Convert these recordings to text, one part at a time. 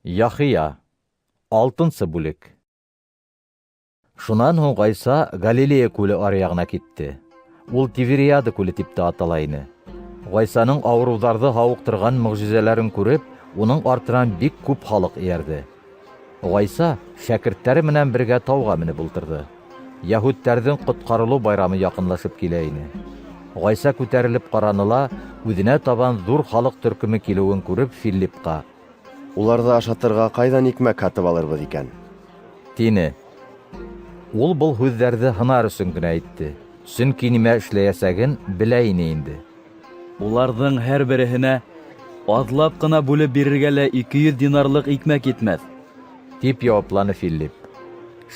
Яхия. 6-нчы бүлек. Шунан һуң Гайса Галилея күле аръягына китте. Ул Тивериада күле дип тә атала ине. Гайсаның авыруларҙы һауыҡтырған мөғжизәләрен күреп, уның артынан бик күп халыҡ эйәрҙе. Гайса шәкерттәре менән бергә тауға менеп ултырҙы. Яһүдтәрҙең ҡотҡарылыу байрамы яҡынлашып килә ине. Гайса күтәрелеп ҡараны ла, үҙенә табан ҙур халыҡ төркөмө килеүен күреп, Филипҡа: «Уларҙы ашатырға ҡайҙан икмәк һатып алырбыҙ икән?» тине. Ул был һүҙҙәрҙе һынар өсөн генә әйтте. Сөнки нимә эшләйәсәген белә ине инде. Уларҙың һәр береһенә аҙлап ҡына бүлеп бирергә лә 200 динарлык икмәк етмәҫ, Тип яуапланы Филипп.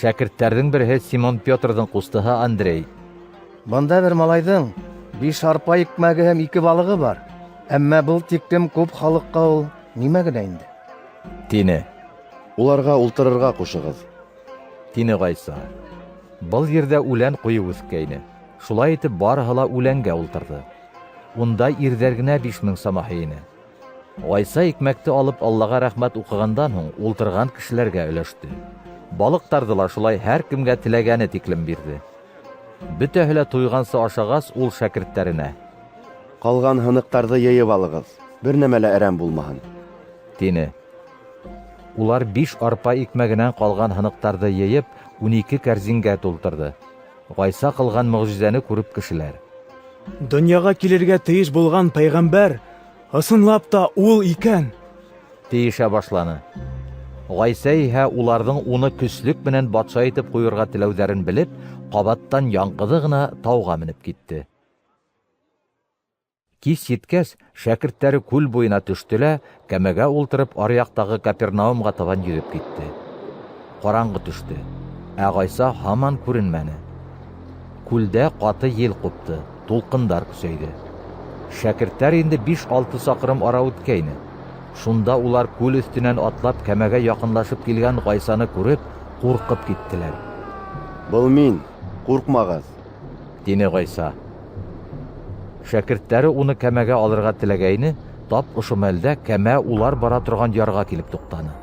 Шәкерттәрҙең береһе Симон Петрҙың ҡустыһы Андрей. Бында бер малайҙың 5 арпа икмәге һәм 2 балығы бар. Әммә был тиклем күп халыҡҡа ул нимә генә инде? Тине. «Уларға ултырырға ҡушығыҙ». Тине Гайса. Был ерҙә үлән ҡуйып үҫкәйне. Шулай итеп барыһы ла үләнгә ултырҙы. Унда ирҙәр генә 5000 самаһы ине. Гайса икмәкте алып Аллаға рәхмәт уҡығандан һуң ултырған кешеләргә өләште. Балыҡтарҙы ла шулай һәр кемгә теләгәне тиклем бирҙе. Бөтәһе лә туйғансы ашағас, ул шәкерттәренә: «Ҡалған һыныҡтарҙы йыйып алығыҙ, бер нәмә лә әрәм булмаһын», тине. Улар 5 арпа икмәгенән ҡалған һыныҡтарҙы йыйып, 12 кәрзингә тултырҙы. Гайса ҡылған мөғжизәне күреп кешеләр: «Донъяға килергә тейеш булған пәйғәмбәр, ысынлап та ул икән!» тейешә башланы. Гайса иһә уларҙың уны көслөк менән батша итеп ҡуйырға теләүҙәрен белеп, ҡабаттан яңғыҙы ғына тауға менеп китте. Кис еткәс, шәкерттәре күл буйына төштө лә, кәмәгә ултырып аръяҡтағы Капернаумға табан йөҙөп китте. Ҡараңғы төштө, ә Гайса һаман күренмәне. Күлдә ҡаты ел ҡупты, тулҡындар көсәйҙе. Шәкерттәр инде 5-6 саҡрым ара үткәйне. Шунда улар күл өҫтөнән атлап кәмәгә яҡынлашып килгән Гайсаны күреп, ҡурҡып киттеләр. «Был мин, ҡурҡмағыҙ», тине Гайса. Шәкерттәре уны кәмәгә алырға теләгәйне, тап ошо мәлдә кәмә улар бара торған ярға килеп туҡтаны.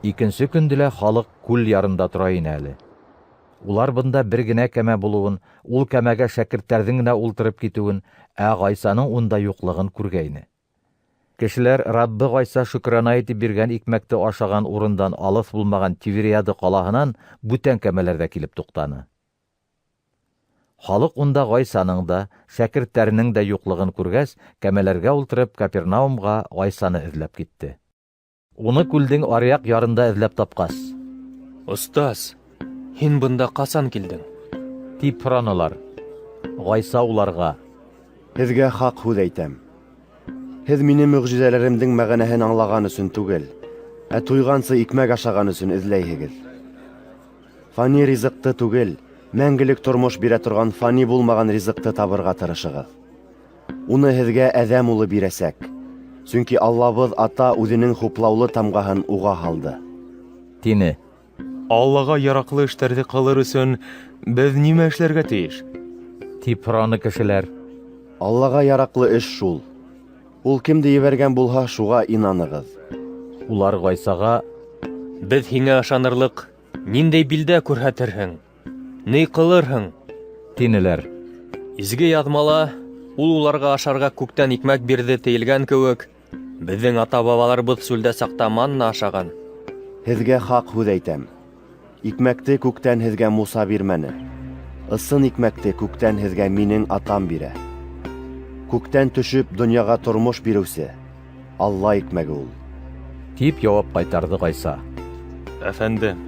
Икенсе көндө лә халыҡ күл ярында тора ине әле. Улар бында бер генә кәмә булыуын, ул кәмәгә шәкерттәрҙең генә ултырып китеүен, ә Гайсаның унда юҡлығын күргәйне. Кешеләр Раббы Гайса шөкранә итеп биргән икмәкте ашаған урындан алыҫ булмаған Тивериада ҡалаһынан бүтән кәмәләрҙә килеп туҡтаны. Халыҡ унда Гайсаның да, шәкерттәренең дә юҡлығын күргәс, кәмәләргә ултырып Капернаумға Гайсаны эҙләп китте. Уны күлдең аръяҡ ярында эҙләп тапҡас: «Остаз, һин бында ҡасан килдең?» тип һоранылар. Гайса уларға: «Һеҙгә хаҡ һүҙ әйтәм. Һеҙ мине мөғжизәләремдең мәғәнәһен аңлаған өсөн түгел, ә туйғансы икмәк ашаған өсөн эҙләйһегеҙ. Фани ризыҡты түгел, мәңгелек тормош бирә торған фани булмаған ризыҡты табырға тырышығыҙ. Уны һеҙгә әҙәм улы бирәсәк, сөнки Аллабыҙ ата үҙенең хуплаулы тамғаһын уға һалды», тине. «Аллаға яраҡлы эштәрҙе ҡылыр өсөн беҙ нимә эшләргә тейеш?» тип һораны кешеләр. «Аллаға яраҡлы эш шул. Ул кемде ебәргән булһа, шуға инанығыҙ». Улар Гайсаға: «Беҙ һиңә ышанырлыҡ ниндәй билдә күрһәтерһең? Ни ҡылырһың?» тинеләр. «Изге яҙмала ул уларға ашарға күктән икмәк бирҙе тейелгән кеүек, беҙҙең ата-бабаларыбыҙ сүлдә саҡта манна ашаған». «Һеҙгә хаҡ һүҙ әйтәм. Икмәкте күктән һеҙгә Муса бирмәне. Ысын икмәкте күктән һеҙгә минең атам бирә. Күктән төшөп донъяға тормош биреүсе. Алла икмәге ул», тип яуап ҡайтарҙы Гайса. «Әфәндем,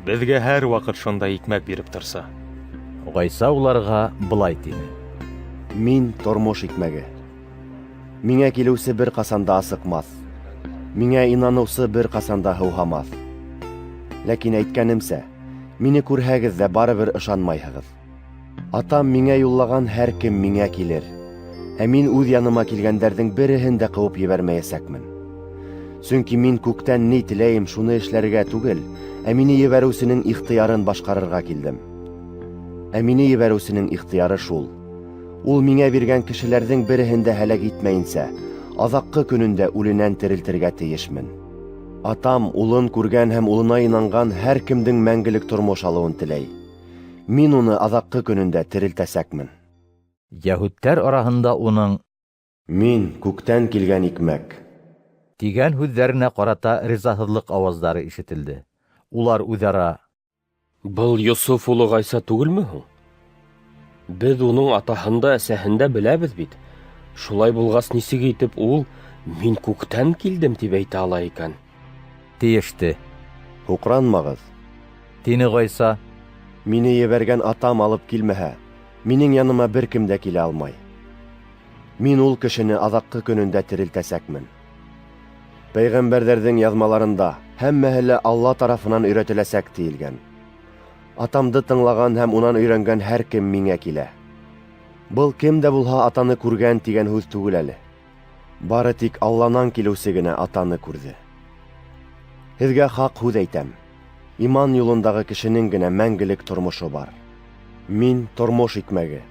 беҙгә һәр ваҡыт шундай икмәк биреп торса». Гайса уларға былай тине: «Мин тормош икмәге. Миңә килеүсе бер ҡасанда асыҡмаҫ. Миңә инаныусы бер ҡасанда һыуһамаҫ. Ләкин әйткәнемсә, мине күрһәгеҙ ҙә барыбер ышанмайһығыҙ. Атам миңә юллаған һәр кем миңә килер, ә мин үҙ яныма килгәндәрҙең береһен дә ҡыуып ебәрмәйәсәкмен. Сөнки мин күктән ни теләйем шуны эшләргә түгел, ә мине ебәреүсенең ихтыярын башҡарырға килдем. Ә мине ебәреүсенең ихтыяры шул: ул миңә биргән кешеләрҙең береһен дә һәләк итмәйенсә, аҙаҡҡы көнөндә үленән терелтергә тейешмен. Атам улын күргән һәм улына инанған һәр кемдең мәңгелек тормош алыуын теләй. Мин уны аҙаҡҡы көнөндә терелтәсәкмен. Йәһүдтәр араһында уның Мин күктән килгән икмәк. тигән һүҙҙәренә ҡарата ризаһыҙлыҡ ауаздары ишетелде. Улар үҙара: Был Йософ улы Ғайса түгелме һуң? Беҙ уның атаһын да, әсәһен дә беләбеҙ бит. Шулай булғас, нисек итеп ул «Мин күктән килдем» тип әйтә ала икән? тейеште. Һуҡранмағыҙ. Тине Ғайса. Мине ебәргән атам алып килмәһә, минең яныма бер кем дә килә алмай. Мин ул кешене аҙаҡҡы көнөндә терелтәсәкмен. Пәйғәмбәрҙәрҙең яҙмаларында һәммәһе лә Алла тарафынан өйрәтеләсәк тиелгән. Атамды тыңлаған һәм унан өйрәнгән һәр кем миңә килә. Был кем дә булһа атаны күргән тигән һүҙ түгел әле. Бары тик Алланан килеүсе генә атаны күрҙе. Һеҙгә хаҡ һүҙ әйтәм. Иман юлындағы кешенең генә мәңгелек тормошо бар. Мин тормош икмәге.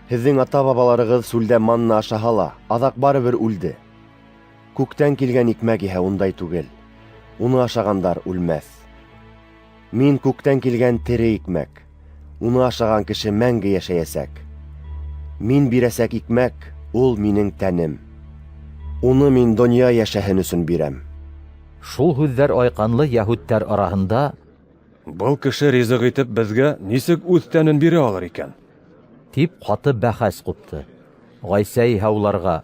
Һеҙҙең ата-бабаларығыҙ сүлдә манна ашаһа ла, аҙаҡ барыбер үлде. Күктән килгән икмәк иһә ундай түгел. Уны ашағандар үлмәҫ. Мин күктән килгән тере икмәк. Уны ашаған кеше мәңге йәшәйәсәк. Мин бирәсәк икмәк, ул минең тәнем. Уны мин донъя йәшәһен өсөн бирәм. Шул һүҙҙәр айҡанлы йәһүдтәр араһында Был кеше ризыҡ итеп беҙгә нисек үҙ тәнен бирә алыр икән? тип ҡаты бәхәс ҡупты. Ғайса иһә уларға: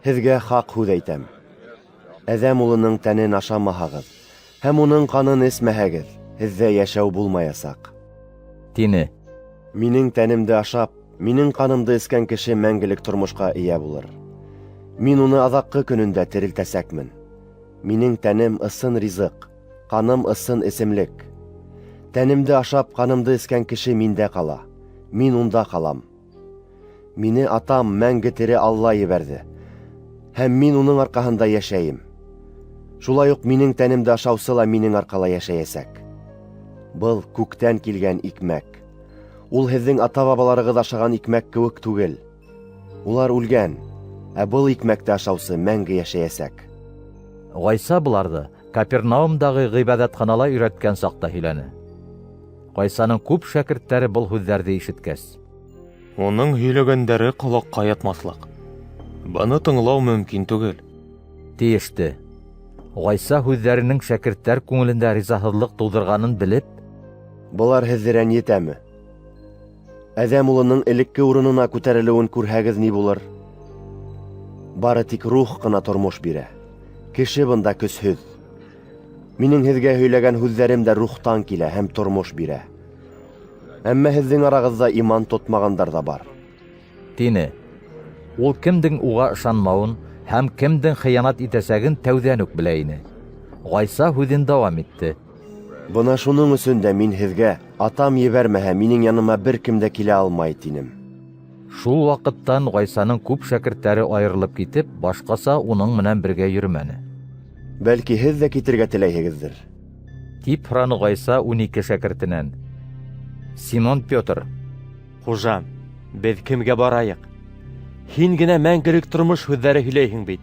Һеҙгә хаҡ һүҙ әйтәм. Әҙәм улының тәнен ашамаһағыҙ һәм уның ҡанын эсмәһәгеҙ, һеҙҙә йәшәү булмаясаҡ. тине. Минең тәнемде ашап, минең ҡанымды эскән кеше мәңгелек тормошҡа эйә булыр. Мин уны аҙаҡҡы көнөндә терелтәсәкмен. Минең тәнем ысын ризыҡ, ҡаным ысын эсемлек. Тәнемде ашап, ҡанымды эскән кеше миндә ҡала. Мин унда ҡалам. Мине атам мәңге тере Алла ебәрҙе. Һәм мин уның арҡаһында йәшәйем. Шулай уҡ минең тәнемде ашаусы ла минең арҡала йәшәйәсәк. Был күктән килгән икмәк. Ул һеҙҙең ата-бабаларығыҙ ашаған икмәк кеүек түгел. Улар үлгән, ә был икмәкте ашаусы мәңге йәшәйәсәк. Ғайса быларҙы Капернаумдағы ғибәҙәтханала өйрәткән саҡта һөйләне. Ғайсаның күп шәкерттәре был һүҙҙәрҙе ишеткәс: Уның һөйләгәндәре ҡолаҡҡа ятмаҫлыҡ. Быны тыңлау мөмкин түгел. тейеште. Ғайса һүҙҙәренең шәкерттәр күңелендә ризаһыҙлыҡ тыуҙырғанын белеп: Былар һеҙҙе рәнйетәме? Әҙәм улының элекке урынына күтәрелеүен күрһәгеҙ ни булыр? Бары тик рух ҡына тормош бирә. Кеше бында көсһөҙ. Минең һеҙгә һөйләгән һүҙҙәрем дә рухтан килә һәм тормош бирә. Әммә һеҙҙең арағыҙҙа иман тотмағандар да бар. тине. Ул кемдең уға ышанмауын һәм кемдең хыянат итәсәген тәүҙән үк белә ине. Ғайса һүҙен дауам итте. Бына шуның өсөн дә мин һеҙгә, атам ебәрмәһә, минең яныма бер кем дә килә алмай, тинем. Шул ваҡыттан Ғайсаның күп шәкерттәре айырылып китеп, башҡаса уның менән бергә йөрөмәне. Бәлки һеҙ ҙә китергә теләйһегеҙҙер. Тип һораны Ғайса 12 шәкертенән. Симон Петр: Хужам, беҙ кемгә барайыҡ? Һин генә мәңгелек тормош һүҙҙәре һөйләйһең бит.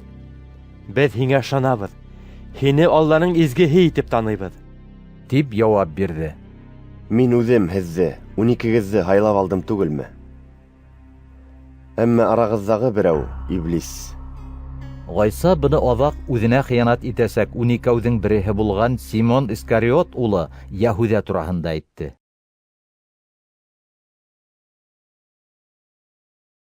Беҙ һиңә ышанабыҙ. Һине Алланың изгеһе итеп таныйбыҙ. Тип яуап бирҙе. Мин үҙем һеҙҙе, 12-геҙҙе һайлап алдым түгелме? Әммә арағыҙҙағы берәү, Иблис. Ғайса быны аҙаҡ үҙенә хыянат итәсәк 12-үҙең береһе булған Симон Искариот улы Яһүҙә тураһында әйтте.